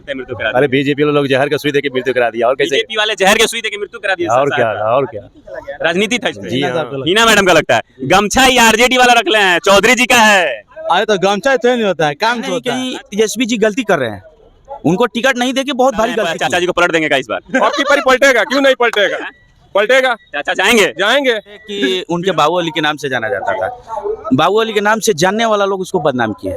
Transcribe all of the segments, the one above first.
लगता है मृत्यु करा दी? अरे बीजेपी लोग जहर का सुई देके मृत्यु करा दिया, और कैसे? बीजेपी वाले जहर के सुई देके मृत्यु करा दिया। और क्या, और क्या? राजनीति था इसमें। जी हाँ। हिना मैडम का लगता है गमछा ही आरजेडी वाला रख ले हैं, चौधरी जी का है। अरे तो गमछा तो नहीं होता है, काम से होता है। तेजस्वी जी गलती कर रहे हैं, उनको टिकट नहीं देके बहुत भारी गलती चाचा जी को पलट देंगे का इस बार? आपकी परी पलटेगा, क्यों नहीं पलटेगा? पलटेगा, चाचा जाएंगे? जाएंगे। कि उनके बाबू अली के नाम से जाना जाता था, बाबू अली के नाम से जानने वाला लोग उसको बदनाम किए।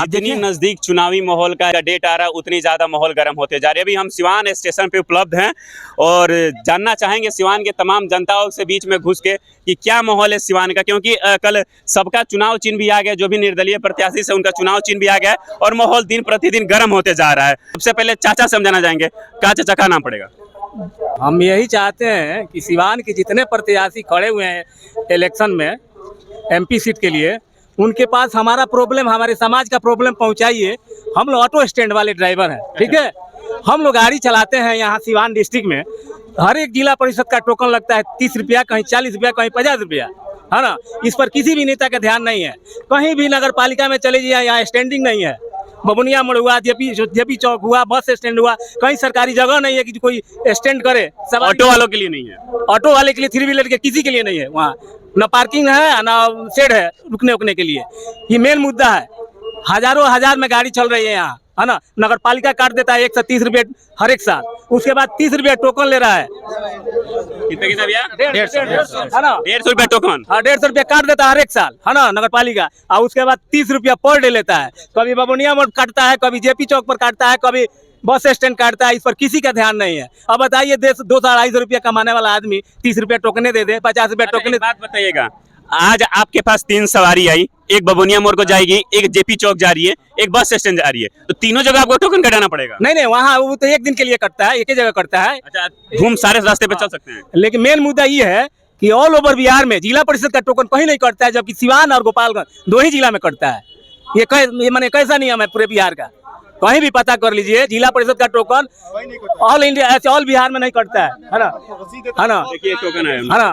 जितनी नजदीक चुनावी माहौल का डेट आ रहा है उतनी ज्यादा माहौल गर्म होते जा रहे हैं। अभी हम सिवान स्टेशन पे उपलब्ध हैं और जानना चाहेंगे सिवान के तमाम जनताओं से बीच में घुस के कि क्या माहौल है सिवान का, क्योंकि कल सबका चुनाव चिन्ह भी आ गया, जो भी निर्दलीय प्रत्याशी से उनका चुनाव चिन्ह भी आ गया है और माहौल दिन प्रतिदिन गर्म होते जा रहा है। सबसे पहले चाचा से हम जानना चाहेंगे, क्या चाचा का नाम पड़ेगा? हम यही चाहते हैं कि सिवान के जितने प्रत्याशी खड़े हुए हैं इलेक्शन में एमपी सीट के लिए, उनके पास हमारा प्रॉब्लम, हमारे समाज का प्रॉब्लम पहुंचाइए। हम लोग ऑटो स्टैंड वाले ड्राइवर हैं, ठीक है, हम लोग गाड़ी चलाते हैं यहाँ सिवान डिस्ट्रिक्ट में। हर एक जिला परिषद का टोकन लगता है 30 रुपया, कहीं 40 रुपया, कहीं 50 रुपया, है ना। इस पर किसी भी नेता का ध्यान नहीं है। कहीं भी नगर पालिका में चले जाइए, यहाँ स्टैंडिंग नहीं है। बबुनिया मोड़ हुआ, जेपी चौक हुआ, बस स्टैंड हुआ, कहीं सरकारी जगह नहीं है कि कोई स्टैंड करे। सब ऑटो वालों के लिए नहीं है, ऑटो वाले के लिए, 3 व्हीलर के किसी के लिए नहीं है। वहाँ न पार्किंग है न शेड है रुकने उकने के लिए। ये मेन मुद्दा है। हजारों हजार में गाड़ी चल रही है यहाँ, है ना। नगर पालिका काट देता है 130 रुपये हर एक साल, उसके बाद 30 रुपये टोकन ले रहा है। कितना भैया? 150 है ना, 150 रुपया टोकन। हाँ, 150 रुपया काट देता है हर एक साल, है ना, नगर पालिका। और उसके बाद 30 रुपया पर डे लेता है। कभी बबुनिया मोड़ काटता है, कभी जेपी चौक पर काटता है, कभी बस स्टैंड काटता है। इस पर किसी का ध्यान नहीं है। अब बताइए, 200-250 रुपया कमाने वाला आदमी 30 रुपया टोकने दे दे, 50 रुपया टोकने। बात बताइएगा, आज आपके पास 3 सवारी आई, एक बबुनिया मोड़ को जाएगी, एक जेपी चौक जा रही है, एक बस स्टैंड जा रही है, तो तीनों जगह आपको टोकन कटाना पड़ेगा? नहीं, वहाँ वो तो एक दिन के लिए कटता है, एक ही जगह कटता है। अच्छा, घूम सारे रास्ते पे चल सकते हैं। लेकिन मेन मुद्दा ये है कि ऑल ओवर बिहार में जिला परिषद का टोकन कहीं नहीं कटता है, जबकि सिवान और गोपालगंज 2 ही जिला में कटता है। ये माने कैसा नियम है पूरे बिहार का? कहीं भी पता कर लीजिए, जिला परिषद का टोकन ऑल इंडिया, ऐसे ऑल बिहार में नहीं कटता है ना, है ना। देखिए टोकन है ना।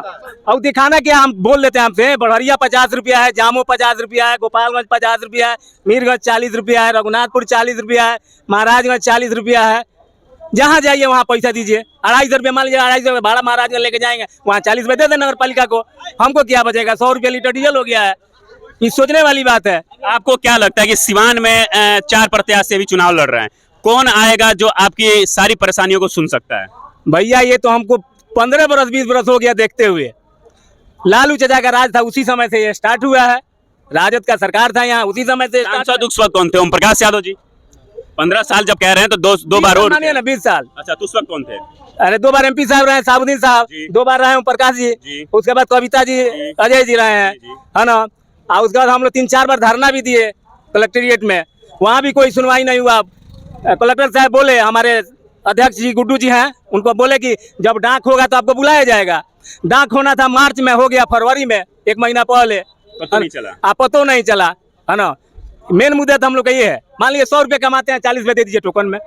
अब दिखाना क्या, हम बोल देते हैं हमसे, बढ़िया 50 रुपया है, जामो 50 रुपया है, गोपालगंज 50 रुपया है, मीरगंज 40 रुपया है, रघुनाथपुर 40 रुपया है, महाराजगंज 40 रुपया है। जहाँ जाइए वहाँ पैसा दीजिए। 250 रुपया, मान लीजिए 250 रुपया भाड़ा महाराजगंज लेके जाएंगे, वहाँ 40 रुपये दे दें नगर पालिका को। हमको क्या बचेगा? 100 रुपया लीटर डीजल हो गया है। ये सोचने वाली बात है। आपको क्या लगता है कि सिवान में 4 प्रत्याशी अभी चुनाव लड़ रहे हैं, कौन आएगा जो आपकी सारी परेशानियों को सुन सकता है? भैया ये तो हमको 15 बरस 20 बरस हो गया देखते हुए। लालू चाचा का राज था, उसी समय से ये स्टार्ट हुआ है। राजद का सरकार था यहाँ, उसी समय से। सांसद उस वक्त कौन थे? ओम प्रकाश यादव जी। 15 साल जब कह रहे हैं तो दो बार और मानिए ना, 20 साल। अच्छा, तो उस वक्त कौन थे? अरे 2 बार MP साहब रहे, साबुद्दीन साहब, 2 बार रहे ओम प्रकाश जी, उसके बाद कविता जी, अजय जी रहे हैं, है ना। और उसके बाद हम लोग 3-4 बार धरना भी दिए कलेक्ट्रेट में, वहाँ भी कोई सुनवाई नहीं हुआ। कलेक्टर साहब बोले, हमारे अध्यक्ष जी गुड्डू जी हैं, उनको बोले कि जब डाक होगा तो आपको बुलाया जाएगा। डाक होना था मार्च में, हो गया फरवरी में, 1 महीना पहले, पता नहीं चला। आप पता नहीं चला, है ना। मेन मुद्दा तो हम लोग का ये है। मान लीजिए 100 रुपये कमाते हैं, 40 रुपये दे दीजिए टोकन में।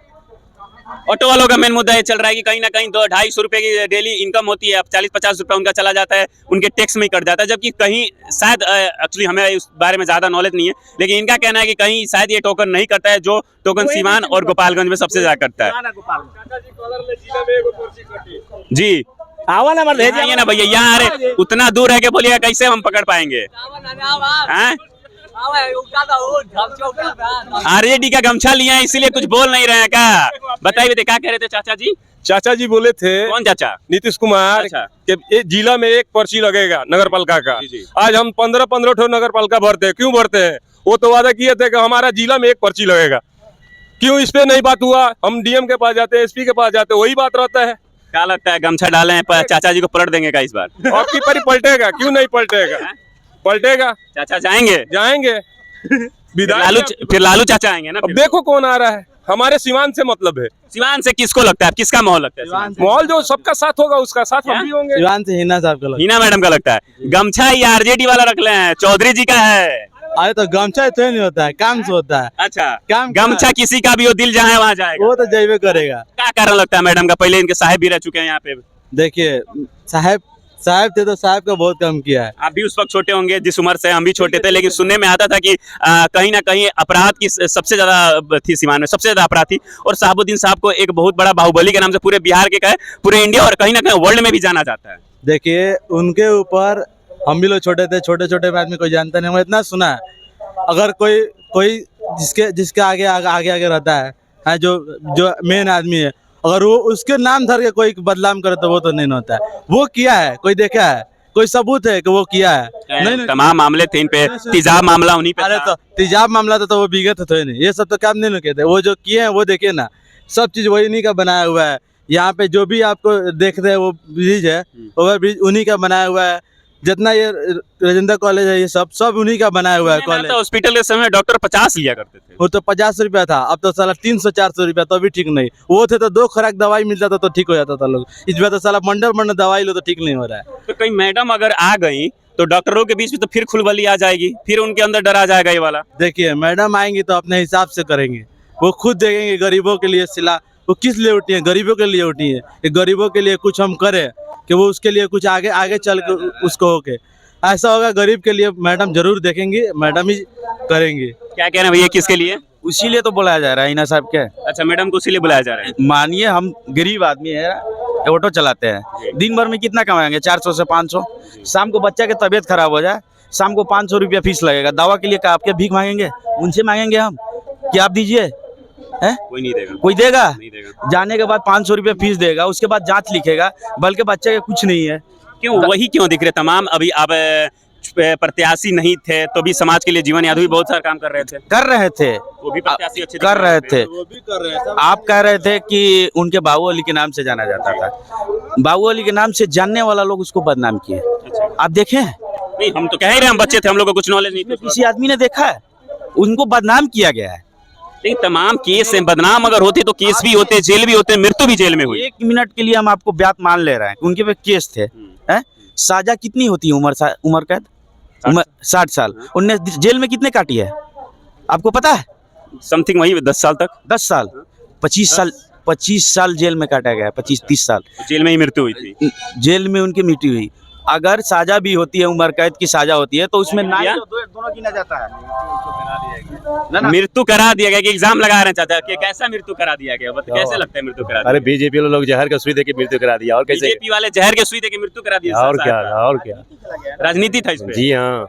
ऑटो वालों का मेन मुद्दा ये चल रहा है कि कहीं ना कहीं 200-250 रुपए की डेली इनकम होती है, अब 40-50 रुपए उनका चला जाता है, उनके टैक्स में ही कट जाता है। जबकि कहीं शायद, एक्चुअली हमें इस बारे में ज्यादा नॉलेज नहीं है, लेकिन इनका कहना है कि कहीं शायद ये टोकन नहीं कटता है, जो टोकन सिवान और गोपालगंज में सबसे ज्यादा कटता है। जी आवा ना मत भेजिए ना भैया, यहाँ अरे उतना दूर है कि बोलिए कैसे हम पकड़ पाएंगे? आरजेडी का गमछा लिया है, इसीलिए कुछ बोल नहीं रहे हैं क्या? बताइए, क्या कह रहे थे चाचा जी? चाचा जी बोले थे, कौन चाचा? नीतीश कुमार, अच्छा। कि जिला में एक पर्ची लगेगा नगर पालिका का। आज हम 15-15 ठो नगर पालिका भरते हैं। क्यों भरते हैं? वो तो वादा किए थे कि हमारा जिला में एक पर्ची लगेगा। क्यों इस पे नहीं बात हुआ? हम DM के पास जाते हैं, SP के पास जाते हैं, वही बात रहता है। क्या लगता है गमछा डाले हैं, चाचा जी को पलट देंगे का इस बार? आपकी परी पलटेगा, क्यों नहीं पलटेगा? पलटेगा, चाचा जाएंगे? जाएंगे। फिर लालू चाचा आएंगे ना। अब देखो कौन आ रहा है। हमारे सिवान से मतलब है। सिवान से किसको लगता है, किसका माहौल लगता है? माहौल जो सबका साथ होगा उसका साथ हम भी होंगे। सिवान से हिना साहब का लगता है। हिना मैडम का लगता है गमछा ही आरजेडी वाला रख ले हैं, चौधरी जी का है। अरे तो गमछा तो नहीं होता है, काम से होता है। अच्छा, काम गमछा किसी का भी हो, दिल जहाँ है वहाँ जाएगा। वो तो जाइबे करेगा। क्या कारण लगता है मैडम का? पहले इनके साहब भी रह चुके हैं यहाँ पे। देखिए साहब साहब थे तो साहब का बहुत कम किया है। आप भी उस वक्त छोटे होंगे जिस उम्र से हम भी छोटे थे, लेकिन सुनने में आता था कि कहीं ना कहीं अपराध की सबसे ज्यादा थी सीवान में, सबसे ज्यादा अपराध थी। और शहाबुद्दीन साहब को एक बहुत बड़ा बाहुबली के नाम से पूरे बिहार के कहे पूरे इंडिया और कहीं ना कहीं वर्ल्ड में भी जाना जाता है। देखिए उनके ऊपर हम भी लोग छोटे थे, छोटे छोटे में आदमी कोई जानता नहीं, हमें इतना सुना है अगर कोई कोई जिसके आगे आगे रहता है जो मेन आदमी है, अगर वो उसके नाम धर के कोई बदनाम करे तो वो तो नहीं होता है। वो किया है, कोई देखा है, कोई सबूत है कि वो किया है? नहीं, तमाम मामले थे इन पे, तेजाब मामला उन्हीं पे अरे था। तो तेजाब मामला था तो वो बिगत तो नहीं, ये सब तो काम नहीं कहते। वो जो किए हैं वो देखिए ना, सब चीज वही नहीं का बनाया हुआ है। यहाँ पे जो भी आपको देख रहे हैं वो ब्रिज है, ओवर ब्रिज उन्हीं का बनाया हुआ है। जितना ये राजेंद्र कॉलेज है ये सब उन्हीं का बनाया हुआ है कॉलेज। हॉस्पिटल के समय डॉक्टर 50 लिया करते थे। वो तो 50 रुपया था, अब तो साला 300-400 रुपया, तो भी ठीक नहीं। वो थे तो 2 खुराक दवाई मिलता था तो ठीक हो जाता था लोग। इस बार तो साला मंडल दवाई लो तो ठीक नहीं हो रहा है। तो कहीं मैडम अगर आ गई तो डॉक्टरों के बीच में तो फिर खुलबली आ जाएगी, फिर उनके अंदर डर आ जाएगा ये वाला। देखिए मैडम आएंगी तो अपने हिसाब से करेंगे, वो खुद देखेंगे गरीबों के लिए सिला। वो किस लिए उठी है? गरीबों के लिए उठी है कि गरीबों के लिए कुछ हम करें, कि वो उसके लिए कुछ आगे चल के उसको होके ऐसा होगा। गरीब के लिए मैडम जरूर देखेंगे, मैडम ही करेंगे। क्या कह रहे हैं भैया, किसके लिए? उसी तो बुलाया जा रहा है इना साहब के। अच्छा, मैडम को इसीलिए बुलाया जा रहा है। मानिए हम गरीब आदमी है, ऑटो चलाते हैं, दिन भर में कितना कमाएंगे? 400 से 500। शाम को बच्चा की तबीयत खराब हो जाए, शाम को 500 रुपया फीस लगेगा। दवा के लिए क्या आपके भीख मांगेंगे? उनसे मांगेंगे हम कि आप दीजिए? कोई नहीं देगा। कोई देगा? नहीं देगा। जाने के बाद 500 रुपया फीस देगा, उसके बाद जांच लिखेगा, बल्कि बच्चे के कुछ नहीं है। क्यों वही क्यों दिख रहे तमाम? अभी आप प्रत्याशी नहीं थे तो भी समाज के लिए जीवन यादव भी बहुत सारा काम कर रहे थे। वो भी प्रत्याशी अच्छे कर रहे थे। वो भी कर रहे हैं। आप कह रहे थे कि उनके बाबू अली के नाम से जाना जाता था। बाबू अली के नाम से जानने वाला लोग उसको बदनाम किए। आप देखें? नहीं, हम तो कह ही रहे, हम बच्चे थे, हम लोग को कुछ नॉलेज नहीं था। किसी आदमी ने देखा है? उनको बदनाम किया गया है। नहीं, तमाम केस हैं, बदनाम अगर होते तो केस भी होते, जेल भी होते, मृत्यु भी जेल में हुई। 1 मिनट के लिए हम आपको बात मान ले रहे हैं, उनके पे केस थे। हैं? साजा कितनी होती है उम्र कैद? 60 साल। उनने जेल में कितने काटी है आपको पता है? समथिंग वही 10 साल तक। 10 साल, 25 साल जेल में काटा गया। 25-30 साल जेल में ही मृत्यु हुई थी। जेल में उनकी मृत्यु हुई। अगर साजा भी होती है, उम्र कैद की साजा होती है, तो उसमें दोनों गिना जाता है। ना मृत्यु करा दिया गया कि एग्जाम लगा रहे हैं चाचा कि कैसा मृत्यु करा दिया गया? कैसे लगता है मृत्यु करा दिया? अरे बीजेपी लोग जहर का सुई दे के मृत्यु करा दिया, और कैसे? बीजेपी वाले जहर के सुई दे के मृत्यु करा दिया। और क्या राजनीति था इसमें। जी हाँ।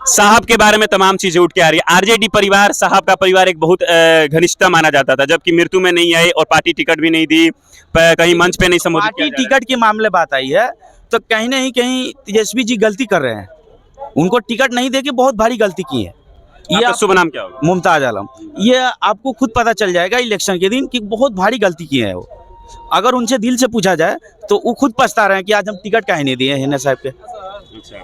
साहब के बारे में तमाम चीजें उठ के आ रही है। आरजेडी परिवार, साहब का परिवार एक बहुत घनिष्ठता माना जाता था, जबकि मृत्यु में नहीं आए और पार्टी टिकट भी नहीं दी, कहीं मंच पे नहीं संबोधित किया। पार्टी टिकट के मामले बात आई है तो कहीं ना कहीं तेजस्वी जी गलती कर रहे हैं। उनको टिकट नहीं देके बहुत भारी गलती की है। ये शुभ नाम क्या होगा? मुमताज आलम। ये आपको खुद पता चल जाएगा इलेक्शन के दिन कि बहुत भारी गलती की है वो। अगर उनसे दिल से पूछा जाए तो वो खुद पछता रहे हैं कि आज हम टिकट काहे नहीं दिए हिना साहब के। अच्छा।